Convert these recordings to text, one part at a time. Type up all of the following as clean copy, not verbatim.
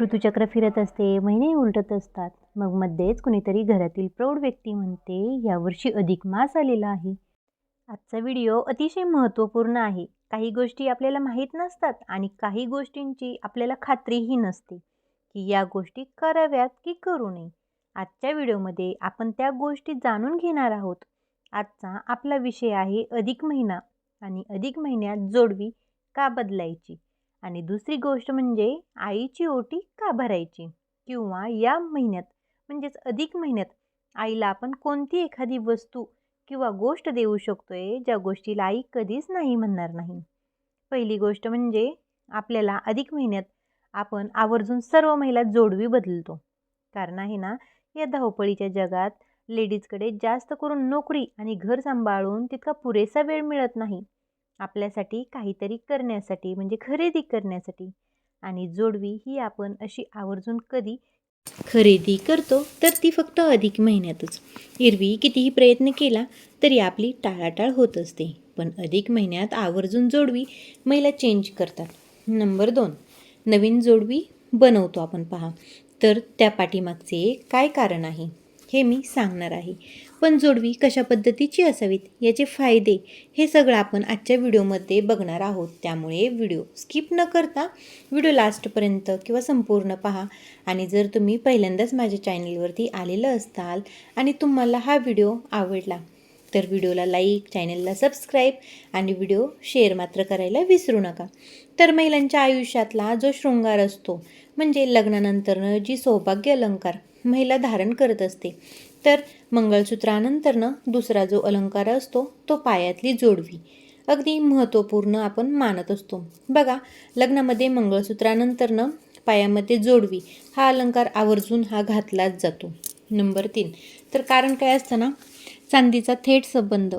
ऋतुचक्र फिरत असते, महिने उलटत असतात. मग मध्येच कुणीतरी घरातील प्रौढ व्यक्ती म्हणते, यावर्षी अधिक मास आलेला आहे. आजचा व्हिडिओ अतिशय महत्त्वपूर्ण आहे. काही गोष्टी आपल्याला माहीत नसतात आणि काही गोष्टींची आपल्याला खात्रीही नसते, की या गोष्टी कराव्यात की करू नये. आजच्या व्हिडिओमध्ये आपण त्या गोष्टी जाणून घेणार आहोत. आजचा आपला विषय आहे अधिक महिना आणि अधिक महिन्यात जोडवी का बदलायची? आणि दुसरी गोष्ट म्हणजे आईची ओटी का भरायची? किंवा या महिन्यात म्हणजेच अधिक महिन्यात आईला आपण कोणती एखादी वस्तू किंवा गोष्ट देऊ शकतोय, ज्या गोष्टीला आई कधीच नाही म्हणणार नाही. पहिली गोष्ट म्हणजे आपल्याला अधिक महिन्यात आपण आवर्जून सर्व महिला जोडवी बदलतो. कारण आहे ना, या धावपळीच्या जगात लेडीजकडे जास्त करून नोकरी आणि घर सांभाळून तितका पुरेसा वेळ मिळत नाही. आपल्यासाठी काहीतरी करण्यासाठी म्हणजे खरेदी करण्यासाठी. आणि जोडवी ही आपण अशी आवर्जून कधी खरेदी करतो तर ती फक्त अधिक महिन्यातच. एरवी कितीही प्रयत्न केला तरी आपली टाळाटाळ होत असते. पण अधिक महिन्यात आवर्जून जोडवी महिला चेंज करतात. नंबर 2, नवीन जोडवी बनवतो आपण पहा. तर त्या पाठीमागचे काय कारण आहे हे मी सांगणार आहे. पण जोडवी कशा पद्धतीची असावीत, याचे फायदे, हे सगळं आपण आजच्या व्हिडिओमध्ये बघणार आहोत. त्यामुळे व्हिडिओ स्किप न करता व्हिडिओ लास्टपर्यंत किंवा संपूर्ण पहा. आणि जर तुम्ही पहिल्यांदाच माझ्या चॅनलवरती आलेलं असाल आणि तुम्हाला हा व्हिडिओ आवडला तर व्हिडिओला लाईक, चॅनलला सबस्क्राईब आणि व्हिडिओ शेअर मात्र करायला विसरू नका. तर महिलांच्या आयुष्यातला जो शृंगार असतो म्हणजे लग्नानंतरनं जी सौभाग्य अलंकार महिला धारण करत असते, तर मंगळसूत्रानंतरनं दुसरा जो अलंकार असतो तो पायातली जोडवी अगदी महत्त्वपूर्ण आपण मानत असतो. बघा, लग्नामध्ये मंगळसूत्रानंतरनं पायामध्ये जोडवी हा अलंकार आवर्जून हा घातलाच जातो. नंबर 3, तर कारण काय असतं ना, चांदीचा थेट संबंध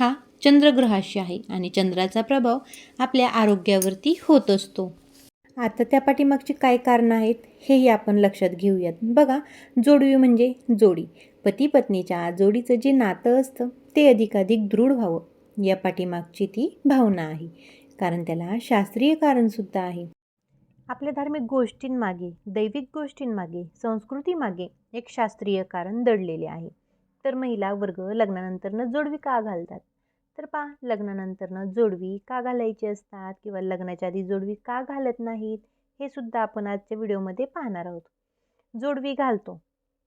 हा चंद्रग्रहाशी आहे आणि चंद्राचा प्रभाव आपल्या आरोग्यावरती होत असतो. आता त्या पाठीमागची काय कारणं आहेत हेही आपण लक्षात घेऊयात. बघा, जोडवी म्हणजे जोडी. पती पत्नीच्या जोडीचं जे नातं असतं ते अधिकाधिक दृढ व्हावं, या पाठीमागची ती भावना आहे. कारण त्याला शास्त्रीय कारणसुद्धा आहे. आपल्या धार्मिक गोष्टींमागे, दैविक गोष्टींमागे, संस्कृतीमागे एक शास्त्रीय कारण दडलेले आहे. तर महिला वर्ग लग्नानंतरनं जोडवी का घालतात? तर पहा, लग्नानंतरनं जोडवी का घालायची असतात किंवा लग्नाच्या आधी जोडवी का घालत नाहीत, हे सुद्धा आपण आजच्या व्हिडिओमध्ये पाहणार आहोत. जोडवी घालतो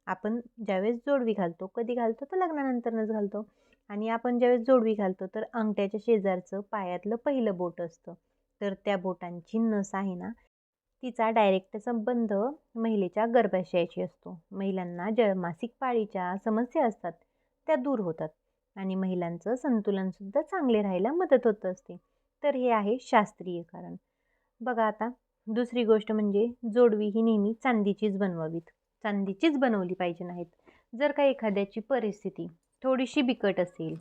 आपण, ज्यावेळेस जोडवी घालतो, कधी घालतो तर लग्नानंतरनंच घालतो. आणि आपण ज्यावेळेस जोडवी घालतो तर अंगठ्याच्या शेजारचं पायातलं पहिलं बोट असतं. तर त्या बोटांची नस आहे ना, तिचा डायरेक्ट संबंध महिलेच्या गर्भाशयाशी असतो. महिलांना ज्या मासिक पाळीच्या समस्या असतात त्या दूर होतात आणि महिलांचं संतुलनसुद्धा चांगले राहायला मदत होत असते. तर हे आहे शास्त्रीय कारण. बघा आता, दुसरी गोष्ट म्हणजे जोडवी ही नेहमी चांदीचीच बनवावीत. चांदीचीच बनवली पाहिजे नाहीत. जर का एखाद्याची परिस्थिती थोडीशी बिकट असेल,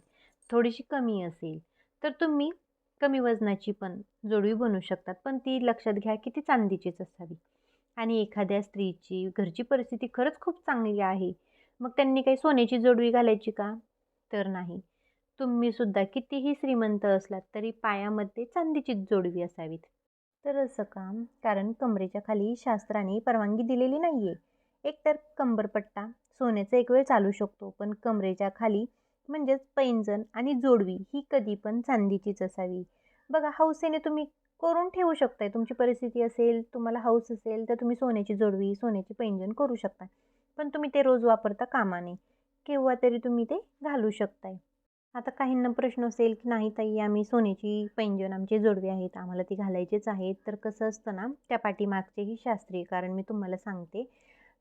थोडीशी कमी असेल, तर तुम्ही कमी वजनाची पण जोडवी बनवू शकतात. पण ती लक्षात घ्या की ती चांदीचीच असावी. आणि एखाद्या स्त्रीची घरची परिस्थिती खरंच खूप चांगली आहे, मग त्यांनी काही सोन्याची जोडवी घालायची का? तर नाही. तुम्ही सुद्धा कितीही श्रीमंत असलात तरी पायामध्ये चांदीचीच जोडवी असावीत. तर असं का? कारण कमरेच्या खाली शास्त्राने परवानगी दिलेली नाहीये. एकतर कंबरपट्टा सोन्याचा एक वेळ चालू शकतो, पण कमरेच्या खाली म्हणजेच पैंजण आणि जोडवी ही कधी पण चांदीचीच असावी. बघा, हौसेने तुम्ही करून ठेवू शकताय. तुमची परिस्थिती असेल, तुम्हाला हौस असेल, तर तुम्ही सोन्याची जोडवी, सोन्याची पैंजण करू शकता. पण तुम्ही ते रोज वापरता कामा नये. केव्हा तरी तुम्ही ते घालू शकताय. आता काहींना प्रश्न असेल की नाही ताई, आम्ही सोन्याची पैंजण, आमची जोडवी आहेत, आम्हाला ती घालायचीच आहेत. तर कसं असतं ना, त्या पाठीमागचेही शास्त्रीय कारण मी तुम्हाला सांगते.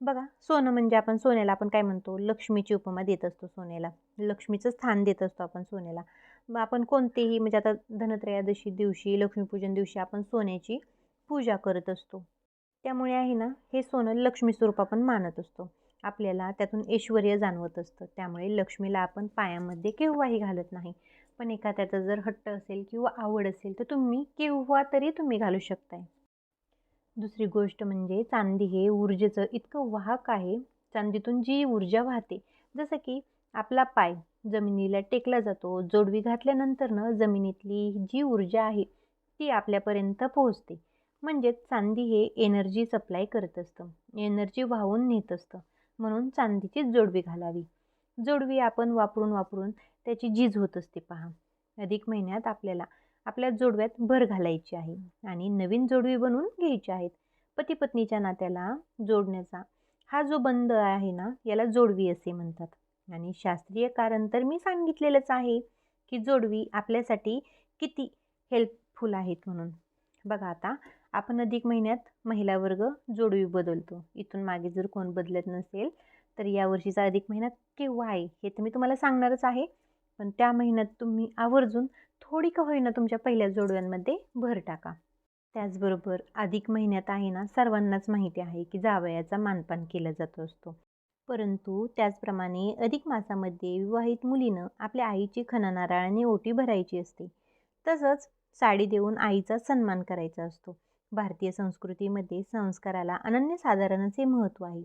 बघा, सोनं म्हणजे सोन्याला आपण काय म्हणतो, लक्ष्मीची उपमा देत असतो सोन्याला. लक्ष्मीचं स्थान देत असतो आपण सोन्याला. मग आपण कोणतेही म्हणजे आता धनत्रयोदशी दिवशी, लक्ष्मीपूजन दिवशी आपण सोन्याची पूजा करत असतो. त्यामुळे आहे ना, हे सोनं लक्ष्मी स्वरूप आपण मानत असतो. आपल्याला त्यातून ऐश्वर्य जाणवत असतं. त्यामुळे लक्ष्मीला आपण पायामध्ये केव्हाही घालत नाही. पण एखाद्याचा जर हट्ट असेल किंवा आवड असेल तर तुम्ही केव्हा तरी तुम्ही घालू शकताय. दुसरी गोष्ट म्हणजे चांदी हे ऊर्जेचं इतकं वाहक आहे. चांदीतून जी ऊर्जा वाहते, जसं की आपला पाय जमिनीला टेकला जातो, जोडवी घातल्यानंतरनं जमिनीतली जी ऊर्जा आहे ती आपल्यापर्यंत पोहोचते. म्हणजेच चांदी हे एनर्जी सप्लाय करत असतं, एनर्जी वाहून नेत असतं. म्हणून चांदीचीच जोडवी घालावी. जोडवी आपण वापरून वापरून त्याची झीज होत असते पहा. अधिक महिन्यात आपल्याला आपल्या जोडव्यात भर घालायची आहे आणि नवीन जोडवी बनवून घ्यायची आहेत. पती पत्नीच्या नात्याला जोडण्याचा हा जो बंध आहे ना, याला जोडवी असे म्हणतात. आणि शास्त्रीय कारण तर मी सांगितलेलंच आहे की जोडवी आपल्यासाठी किती हेल्पफुल आहेत म्हणून. बघा आता आपण अधिक महिन्यात महिला वर्ग जोडवी बदलतो. इथून मागे जर कोण बदलत नसेल तर या वर्षीचा अधिक महिना केव्हा आहे हे तर मी तुम्हाला सांगणारच आहे. पण त्या महिन्यात तुम्ही आवर्जून थोडी का होईना तुमच्या पहिल्या जोडव्यांमध्ये भर टाका. त्याचबरोबर अधिक महिन्यात आहे ना, सर्वांनाच माहिती आहे की जावयाचा मानपान केला जात असतो. परंतु त्याचप्रमाणे अधिक मासामध्ये विवाहित मुलीनं आपल्या आईची खणा-नारळाने ओटी भरायची असते. तसंच साडी देऊन आईचा सन्मान करायचा असतो. भारतीय संस्कृतीमध्ये संस्काराला अनन्यसाधारण असे महत्त्व आहे.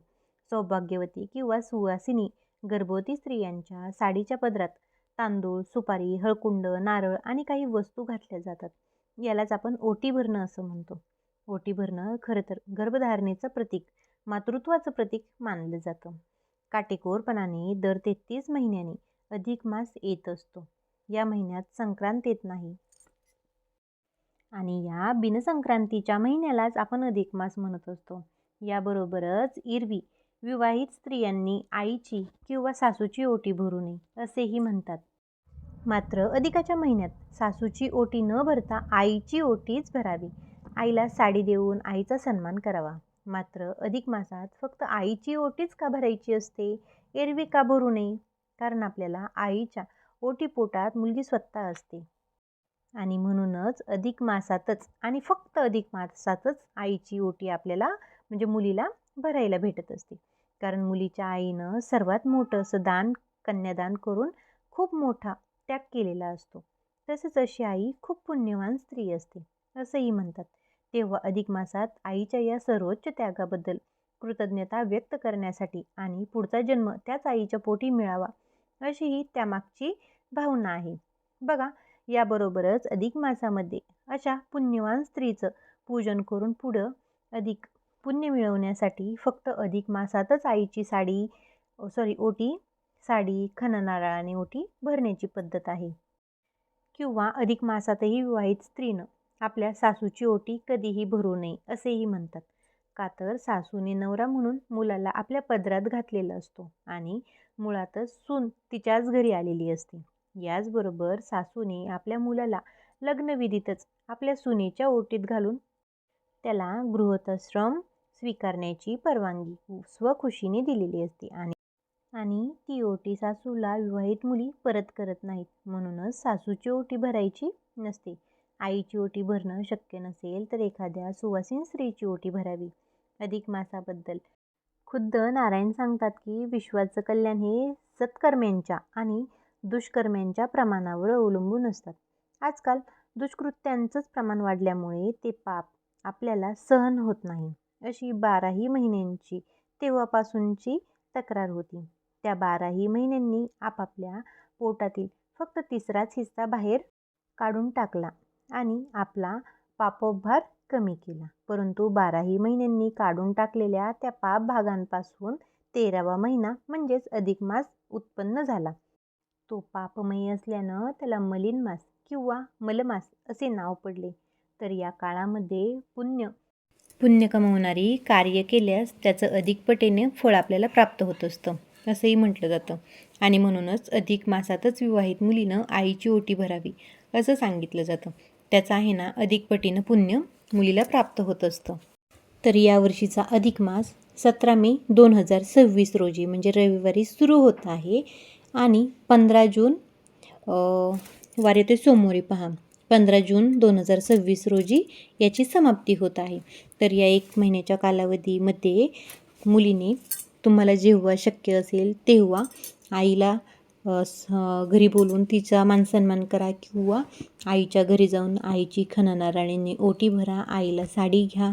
सौभाग्यवती किंवा सुवासिनी गर्भवती स्त्रियांच्या साडीच्या पदरात तांदूळ, सुपारी, हळकुंड, नारळ आणि काही वस्तू घातल्या जातात. यालाच आपण ओटी भरणं असं म्हणतो. ओटी भरणं खरं तर गर्भधारणेचं प्रतीक, मातृत्वाचं प्रतीक मानलं जातं. काटेकोरपणाने दर 33 महिन्यांनी अधिक मास येत असतो. या महिन्यात संक्रांत येत नाही आणि या बिनसंक्रांतीच्या महिन्यालाच आपण अधिक मास म्हणत असतो. याबरोबरच एरवी विवाहित स्त्रियांनी आईची किंवा सासूची ओटी भरू नये असेही म्हणतात. मात्र अधिकाच्या महिन्यात सासूची ओटी न भरता आईची ओटीच भरावी. आईला साडी देऊन आईचा सन्मान करावा. मात्र अधिक मासात फक्त आईची ओटीच का भरायची असते, एरवी का भरू नये? कारण आपल्याला आईच्या ओटीपोटात मुलगी स्वतः असते आणि म्हणूनच अधिक मासातच आणि फक्त अधिक मासातच आईची ओटी आपल्याला म्हणजे मुलीला भरायला भेटत असते. कारण मुलीच्या आईनं सर्वात मोठं असं दान, कन्यादान करून खूप मोठा त्याग केलेला असतो. तसेच अशी आई खूप पुण्यवान स्त्री असते असंही म्हणतात. तेव्हा अधिक मासात आईच्या या सर्वोच्च त्यागाबद्दल कृतज्ञता व्यक्त करण्यासाठी आणि पुढचा जन्म त्याच आईच्या पोटी मिळावा अशी ही त्यामागची भावना आहे. बघा, याबरोबरच अधिक मासामध्ये अशा पुण्यवान स्त्रीचं पूजन करून पुढं अधिक पुण्य मिळवण्यासाठी फक्त अधिक मासातच आईची ओटी, साडी, खणा-नारळाने ओटी भरण्याची पद्धत आहे. किंवा अधिक मासातही विवाहित स्त्रीनं आपल्या सासूची ओटी कधीही भरू नये असेही म्हणतात. का तर सासूने नवरा म्हणून मुलाला आपल्या पदरात घातलेला असतो आणि मुळातच सून तिच्याच घरी आलेली असते. याचबरोबर सासूने आपल्या मुलाला लग्नविधीतच आपल्या सुनेच्या ओटीत घालून त्याला गृहस्थाश्रम स्वीकारण्याची परवानगी स्वखुशीने दिलेली असते आणि ती ओटी सासूला विवाहित मुली परत करत नाहीत. म्हणूनच सासूची ओटी भरायची नसते. आईची ओटी भरणं शक्य नसेल तर एखाद्या सुवासिन स्त्रीची ओटी भरावी. अधिक मासाबद्दल खुद्द नारायण सांगतात की विश्वाचं कल्याण हे सत्कर्म्यांच्या आणि दुष्कर्म्यांच्या प्रमाणावर अवलंबून असतात. आजकाल दुष्कृत्यांचंच प्रमाण वाढल्यामुळे ते पाप आपल्याला सहन होत नाही अशी 12ही महिन्यांची तेव्हापासूनची तक्रार होती. त्या 12ही महिन्यांनी आपापल्या पोटातील फक्त तिसराच हिस्सा बाहेर काढून टाकला आणि आपला पापोद्धार कमी केला. परंतु 12ही महिन्यांनी काढून टाकलेल्या त्या पाप भागांपासून 13वा महिना म्हणजेच अधिक मास उत्पन्न झाला. तो पापमयी असल्यानं त्याला मलीन मास किंवा मलमास असे नाव पडले. तर या काळामध्ये पुण्य कमावणारी कार्य केल्यास त्याचं अधिक पटीने फळ आपल्याला प्राप्त होत असतं असंही म्हटलं जातं. आणि म्हणूनच अधिक मासातच विवाहित मुलीनं आईची ओटी भरावी असं सांगितलं जातं. त्याचं आहे ना अधिक पटीनं पुण्य मुलीला प्राप्त होत असतं. तर यावर्षीचा अधिक मास 17 मे 2026 रोजी म्हणजे रविवारी सुरू होत आहे आणि 15 जून वार येते सोमवारी पहा. 15 जून 2026 रोजी याची समाप्ती होत आहे. तर या 1 महिन्याच्या कालावधीमध्ये मुलीने तुम्हाला जेव्हा शक्य असेल तेव्हा आईला घरी बोलवून तिचा मानसन्मान करा किंवा आईच्या घरी जाऊन आईची खणा-नारळाने ओटी भरा. आईला साडी घ्या,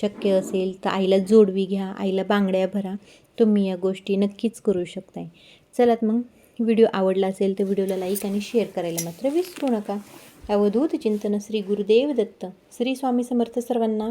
शक्य असेल तर आईला जोडवी घ्या, आईला बांगड्या भरा. तुम्ही या गोष्टी नक्कीच करू शकताय. चला मग व्हिडिओ आवडला असेल तर व्हिडिओला लाईक आणि शेअर करायला मात्र विसरू नका. अवधूत चिंतन श्री गुरुदेव दत्त. श्री स्वामी समर्थ सर्वांना.